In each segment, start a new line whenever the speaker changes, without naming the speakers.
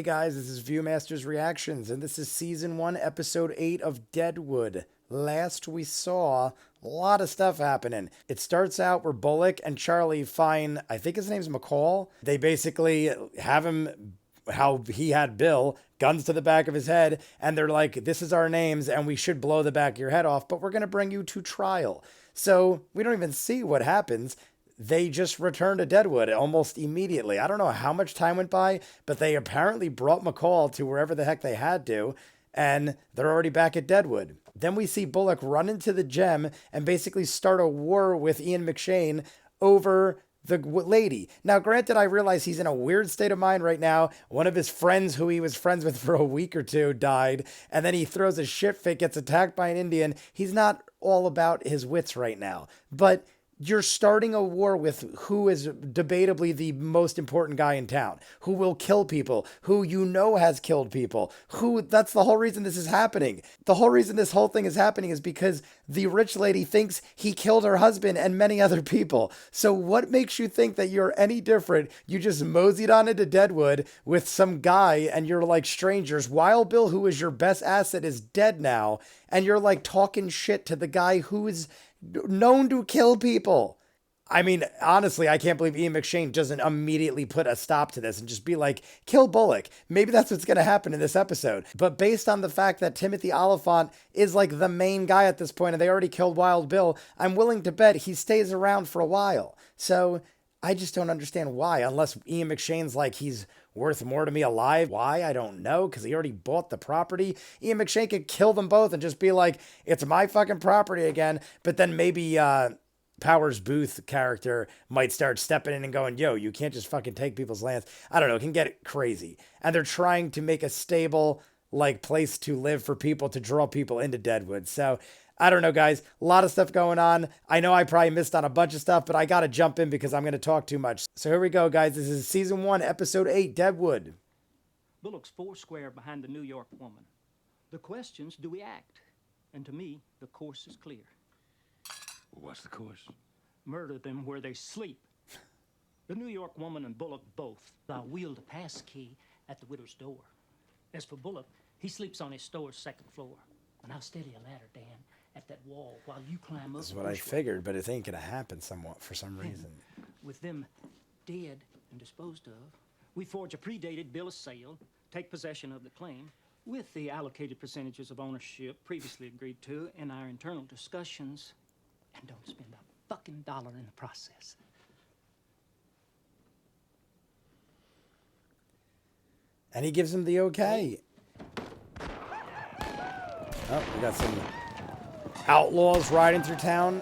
Hey guys, this is ViewMasters Reactions, and this is Season 1, Episode 8 of Deadwood. Last we saw, a lot of stuff happening. It starts out where Bullock and Charlie find, I think his name's McCall. They basically have him, how he had Bill, guns to the back of his head, and they're like, this is our names, and we should blow the back of your head off, but we're going to bring you to trial. So we don't even see what happens. They just returned to Deadwood almost immediately. I don't know how much time went by, but they apparently brought McCall to wherever the heck they had to, and they're already back at Deadwood. Then we see Bullock run into the gem and basically start a war with Ian McShane over the lady. Now, granted, I realize he's in a weird state of mind right now. One of his friends who he was friends with for a week or two died, and then he throws a shit fit, gets attacked by an Indian. He's not all about his wits right now, but you're starting a war with who is debatably the most important guy in town, who will kill people, who you know has killed people, that's the whole reason this is happening. The whole reason this whole thing is happening is because the rich lady thinks he killed her husband and many other people. So what makes you think that you're any different? You just moseyed on into Deadwood with some guy and you're like strangers. Wild Bill, who is your best asset, is dead now. And you're like talking shit to the guy who is known to kill people. I mean, honestly, I can't believe Ian McShane doesn't immediately put a stop to this and just be like, kill Bullock. Maybe that's what's going to happen in this episode. But based on the fact that Timothy Oliphant is like the main guy at this point and they already killed Wild Bill, I'm willing to bet he stays around for a while. So I just don't understand why, unless Ian McShane's like, he's worth more to me alive. Why? I don't know, because he already bought the property. Ian McShane could kill them both and just be like, it's my fucking property again. But then maybe Powers Booth character might start stepping in and going, yo, you can't just fucking take people's lands. I don't know, it can get crazy. And they're trying to make a stable like place to live for people, to draw people into Deadwood. So I don't know, guys. A lot of stuff going on. I know I probably missed on a bunch of stuff, but I got to jump in because I'm going to talk too much. So here we go, guys. This is Season 1, Episode 8, Deadwood.
Bullock's foursquare behind the New York woman. The question's, do we act? And to me, the course is clear.
What's the course?
Murder them where they sleep. The New York woman and Bullock both. I'll wield a pass key at the widow's door. As for Bullock, he sleeps on his store's second floor. And I'll steady a ladder, Dan, at that wall while you climb up.
This is what I figured, but it ain't gonna happen somewhat for some reason.
With them dead and disposed of, we forge a predated bill of sale, take possession of the claim, with the allocated percentages of ownership previously agreed to in our internal discussions, and don't spend a fucking dollar in the process.
And he gives him the okay. Oh, we got some outlaws riding through town.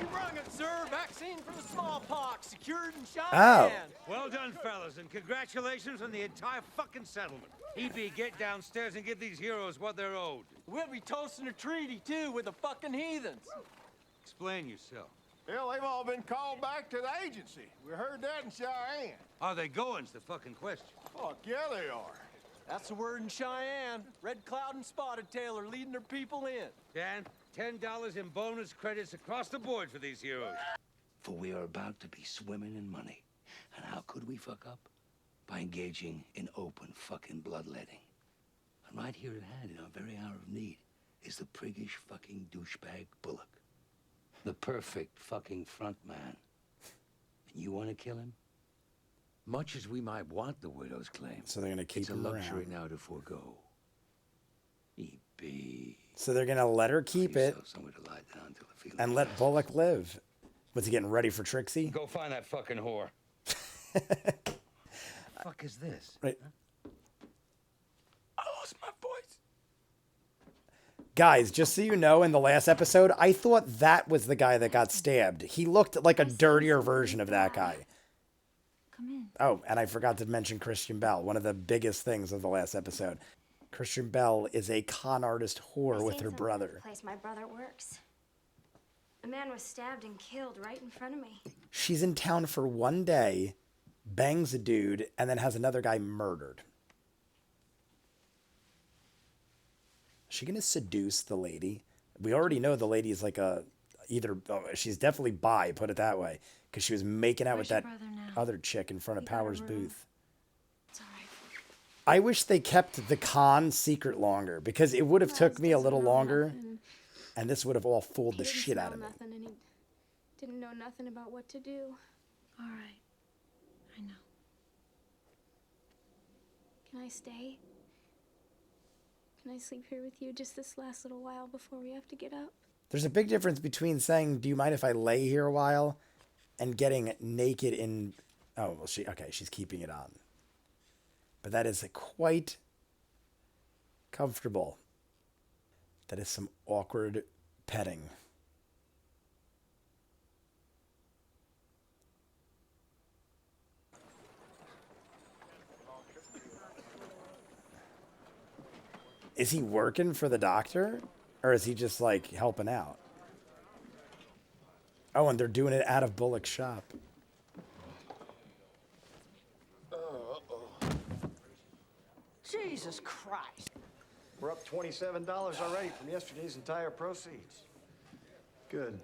You rung it, sir. Vaccine for the smallpox, secured in Cheyenne.
Oh.
Well done, fellas, and congratulations on the entire fucking settlement. EB, get downstairs and give these heroes what they're owed.
We'll be toasting a treaty, too, with the fucking heathens.
Explain yourself.
Hell, they've all been called back to the agency. We heard that in Cheyenne.
Are they going's the fucking question?
Fuck yeah, they are.
That's the word in Cheyenne. Red Cloud and Spotted Tail are leading their people in.
Dan, $10 in bonus credits across the board for these heroes.
For we are about to be swimming in money. And how could we fuck up? By engaging in open fucking bloodletting. And right here at hand, in our very hour of need, is the priggish fucking douchebag Bullock. The perfect fucking front man. And you want to kill him? Much as we might want the widow's claim,
So they're gonna keep
it's a
him
luxury
around.
now to forego. E.B.
So they're gonna let her keep it
Somewhere to lie down till the feeling
and let
passes.
Bullock live. Was he getting ready for Trixie?
Go find that fucking whore.
Fuck is this?
Right.
I lost my voice.
Guys, just so you know, in the last episode, I thought that was the guy that got stabbed. He looked like a dirtier version of that guy.
Come in.
Oh, and I forgot to mention Christian Bell, one of the biggest things of the last episode. Christian Bell is a con artist whore with her brother.
The place my brother works. A man was stabbed and killed right in front of me.
She's in town for one day, bangs a dude, and then has another guy murdered. Is she gonna seduce the lady? We already know the lady is like she's definitely bi, put it that way, because she was making out with
Where's your
that
brother now?
other chick in front of
You got a
Powers
room?
Booth.
It's all right.
I wish they kept the con secret longer, because it would have took me a little longer, and this would have all fooled the shit out of me.
Nothing, and he didn't know nothing about what to do.
All right. I know.
Can I stay? Can I sleep here with you just this last little while before we have to get up?
There's a big difference between saying, do you mind if I lay here a while, and getting naked in... Oh, well, she's keeping it on. But that is quite comfortable. That is some awkward petting. Is he working for the doctor? Or is he just, like, helping out? Oh, and they're doing it out of Bullock's shop.
Jesus Christ.
We're up $27 already from yesterday's entire proceeds. Good.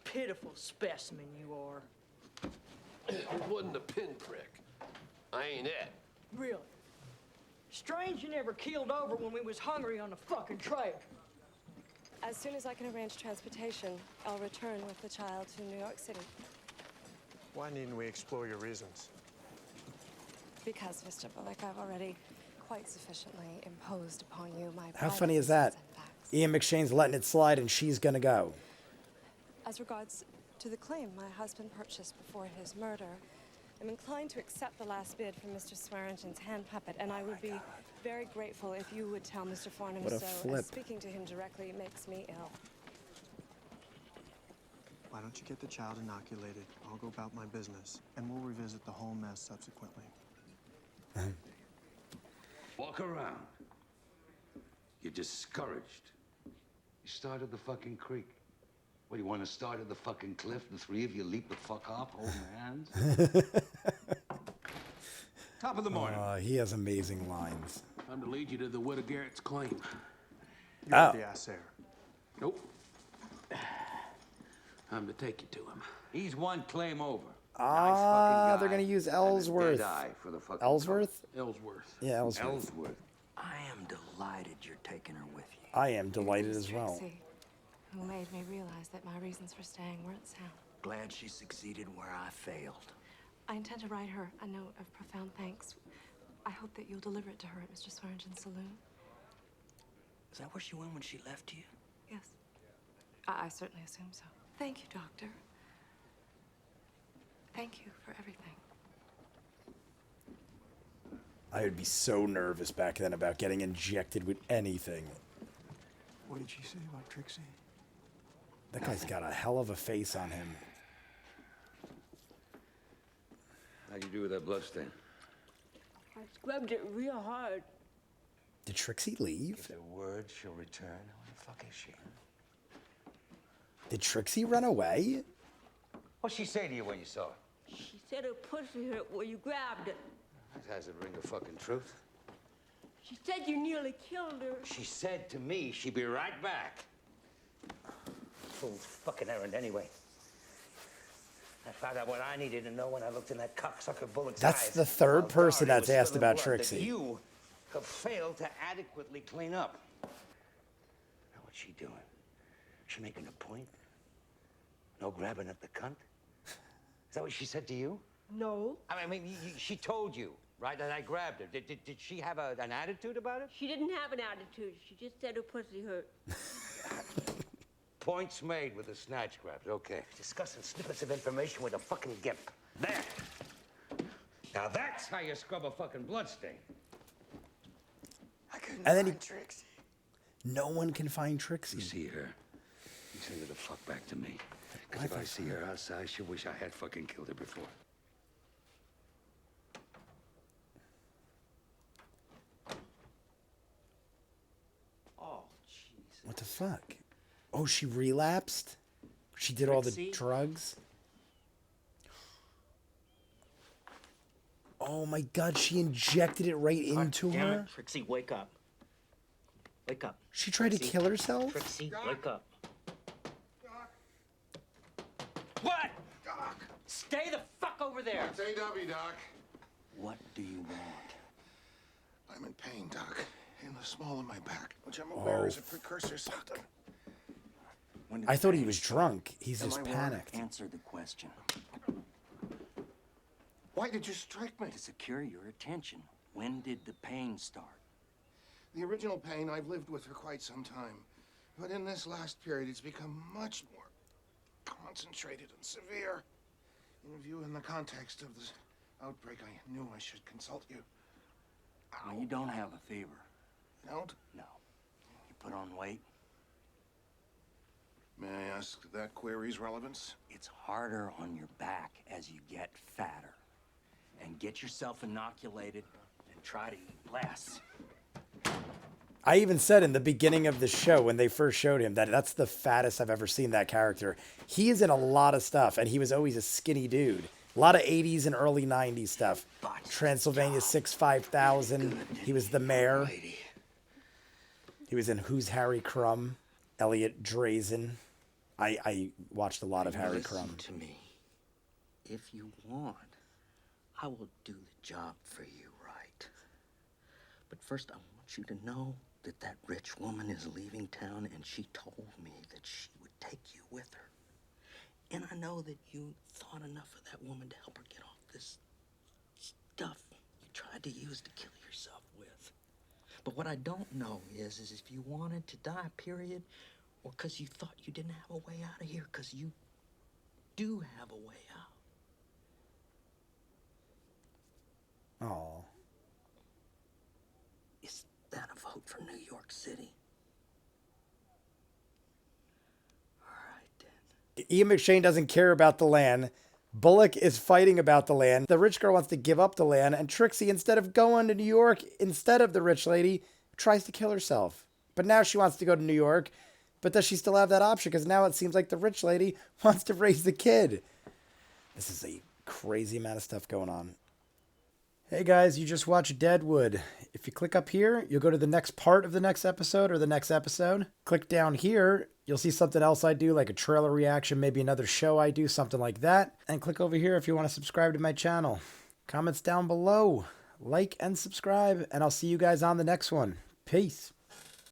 Pitiful specimen you are.
It wasn't a pinprick. I ain't it.
Really. Strange you never keeled over when we was hungry on the fucking trail.
As soon as I can arrange transportation, I'll return with the child to New York City.
Why needn't we explore your reasons?
Because, Mr. Bullock, I've already quite sufficiently imposed upon you my
How funny is that? Ian McShane's letting it slide and she's gonna go.
As regards to the claim my husband purchased before his murder, I'm inclined to accept the last bid from Mr. Swearengen's hand puppet, and I would be very grateful if you would tell Mr. Farnham
What a
so,
flip.
as speaking to him directly makes me ill.
Why don't you get the child inoculated? I'll go about my business, and we'll revisit the whole mess subsequently.
Walk around. You're discouraged. You started the fucking creek. What, do you want to start at the fucking cliff? The three of you leap the fuck off, holding hands? Top of the morning.
He has amazing lines.
I'm to lead you to the Widow Garrett's claim.
You have the ass there.
Nope. I'm to take you to him.
He's one claim over.
They're gonna use Ellsworth. Ellsworth?
Ellsworth.
Yeah, Ellsworth.
Ellsworth.
I am delighted you're taking her with you.
I am delighted as well.
Trixie, who made me realize that my reasons for staying weren't sound.
Glad she succeeded where I failed.
I intend to write her a note of profound thanks. I hope that you'll deliver it to her at Mr. Swearengen's saloon.
Is that where she went when she left you?
Yes. I certainly assume so. Thank you, Doctor. Thank you for everything.
I would be so nervous back then about getting injected with anything.
What did she say about Trixie?
That guy's got a hell of a face on him.
How'd you do with that bloodstain?
I scrubbed it real hard.
Did Trixie leave?
Give her word she'll return. Where the fuck is she?
Did Trixie run away?
What'd she say to you when you saw her?
She said her pussy hurt where you grabbed it.
That has a ring of fucking truth.
She said you nearly killed her.
She said to me she'd be right back. Fool's fucking errand anyway. I found out what I needed to know when I looked in that cocksucker Bullock's eyes.
That's the third person
Darn, it
that's
was
asked
spilling
about
blood
Trixie.
That you have failed to adequately clean up. Now what's she doing? She making a point? No grabbing at the cunt? Is that what she said to you?
No.
I mean, she told you, right, that I grabbed her. Did she have an attitude about it?
She didn't have an attitude. She just said her pussy hurt.
Points made with the snatch grabs, okay. Discussing snippets of information with a fucking gimp. There. Now that's how you scrub a fucking bloodstain.
I couldn't
And then
find Trixie.
No one can find
You
Trixie.
see her, you send her the fuck back to me. Because if I see her outside, she'll wish I had fucking killed her before.
Oh, jeez.
What the fuck? Oh, she relapsed? She did all the
Trixie?
drugs? Oh my god, she injected it right into
Damn
her?
it, Trixie, wake up. Wake up.
She tried to
Trixie.
kill herself?
Trixie, wake up.
What?
Stay the fuck over there.
It's AW, Doc.
What do you want?
I'm in pain, Doc. In the small of my back, which I'm aware is a precursor symptom.
I thought he was drunk. He's just panicked.
Answer the question.
Why did you strike me?
To secure your attention. When did the pain start?
The original pain I've lived with for quite some time. But in this last period, it's become much more concentrated and severe. In view in the context of this outbreak, I knew I should consult you.
Well, you don't have a fever.
Don't?
No. You put on weight?
May I ask that query's relevance?
It's harder on your back as you get fatter. And get yourself inoculated and try to eat less.
I even said in the beginning of the show when they first showed him that that's the fattest I've ever seen that character. He is in a lot of stuff, and he was always a skinny dude. A lot of 80s and early 90s stuff. Transylvania 65000. He was the mayor. He was in Who's Harry Crumb? Elliot Drazen. I watched a lot of Harry Crumb.
Listen to me. If you want, I will do the job for you right. But first, I want you to know that that rich woman is leaving town, and she told me that she would take you with her. And I know that you thought enough of that woman to help her get off this stuff you tried to use to kill yourself with. But what I don't know is if you wanted to die, period, or because you thought you didn't have a way out of here, because you do have a way out.
Oh.
Is that a vote for New York City?
Ian McShane doesn't care about the land. Bullock is fighting about the land. The rich girl wants to give up the land, and Trixie, instead of going to New York, instead of the rich lady, tries to kill herself. But now she wants to go to New York. But does she still have that option? Because now it seems like the rich lady wants to raise the kid. This is a crazy amount of stuff going on. Hey guys, you just watched Deadwood. If you click up here, you'll go to the next part of the next episode or the next episode. Click down here, you'll see something else I do, like a trailer reaction, maybe another show I do, something like that. And click over here if you want to subscribe to my channel. Comments down below. Like and subscribe, and I'll see you guys on the next one. Peace.